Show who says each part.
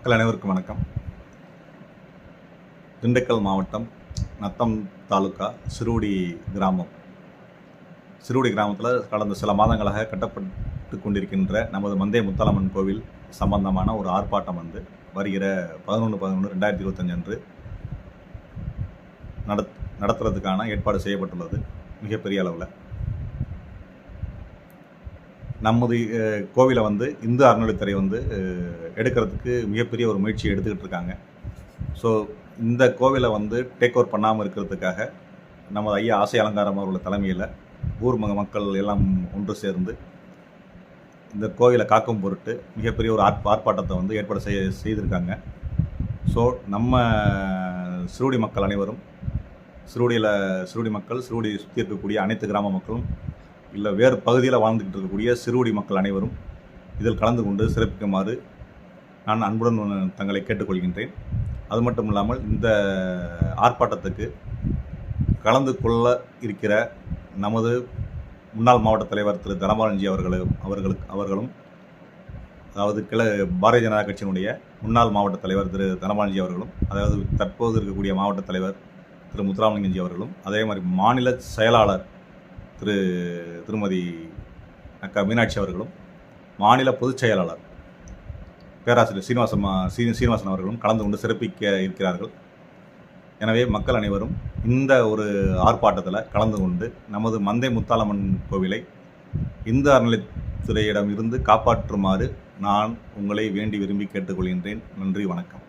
Speaker 1: மக்கள் அனைவருக்கும் வணக்கம். திண்டுக்கல் மாவட்டம் நத்தம் தாலுக்கா சிறுகுடி கிராமம். சிறுகுடி கிராமத்தில் கடந்த சில மாதங்களாக கட்டப்பட்டு கொண்டிருக்கின்ற நமது மந்தை முத்தாலம்மன் கோவில் சம்பந்தமான ஒரு ஆர்ப்பாட்டம் வருகிற 11/11/2025 அன்று நடத்துறதுக்கான ஏற்பாடு செய்யப்பட்டுள்ளது. மிகப்பெரிய அளவில் நமது கோவிலை இந்து அறநிலைத்துறை எடுக்கிறதுக்கு மிகப்பெரிய ஒரு முயற்சியை எடுத்துக்கிட்டு இருக்காங்க. ஸோ இந்த கோவிலை டேக் ஓவர் பண்ணாமல் இருக்கிறதுக்காக நமது ஐயா ஆசை அலங்காரம் அவர்கள் தலைமையில் ஊர் மக்கள் எல்லாம் ஒன்று சேர்ந்து இந்த கோவிலை காக்கும் பொருட்டு மிகப்பெரிய ஒரு ஆர்ப்பாட்டத்தை ஏற்பாடு செய்திருக்காங்க. ஸோ நம்ம சிறுகுடி மக்கள் அனைவரும் சிறுகுடி மக்கள், சிறுகுடி சுற்றி இருக்கக்கூடிய அனைத்து கிராம மக்களும், இல்லை வேறு பகுதியில் வாழ்ந்துக்கிட்டு இருக்கக்கூடிய சிறுகுடி மக்கள் அனைவரும் இதில் கலந்து கொண்டு சிறப்பிக்குமாறு நான் அன்புடன் தங்களை கேட்டுக்கொள்கின்றேன். அது மட்டும் இல்லாமல் இந்த ஆர்ப்பாட்டத்துக்கு கலந்து கொள்ள இருக்கிற நமது முன்னாள் மாவட்ட தலைவர் திரு தனபாலன்ஜி அவர்களும் அதாவது பாரதிய ஜனதா கட்சியினுடைய முன்னாள் மாவட்ட தலைவர் திரு தனபாலன்ஜி அவர்களும், அதாவது தற்போது இருக்கக்கூடிய மாவட்ட தலைவர் திரு முத்துராமலிங்கஞ்சி அவர்களும், அதே மாதிரி மாநில செயலாளர் திருமதி அக்கா மீனாட்சி அவர்களும், மாநில பொதுச் செயலாளர் பேராசிரியர் சீனிவாசன் அவர்களும் கலந்து கொண்டு சிறப்பிக்க இருக்கிறார்கள். எனவே மக்கள் அனைவரும் இந்த ஒரு ஆர்ப்பாட்டத்தில் கலந்து கொண்டு நமது மந்தை முத்தாலம்மன் கோவிலை இந்து அறநிலைத்துறையிடம் இருந்து காப்பாற்றுமாறு நான் உங்களை வேண்டி விரும்பி கேட்டுக்கொள்கின்றேன். நன்றி, வணக்கம்.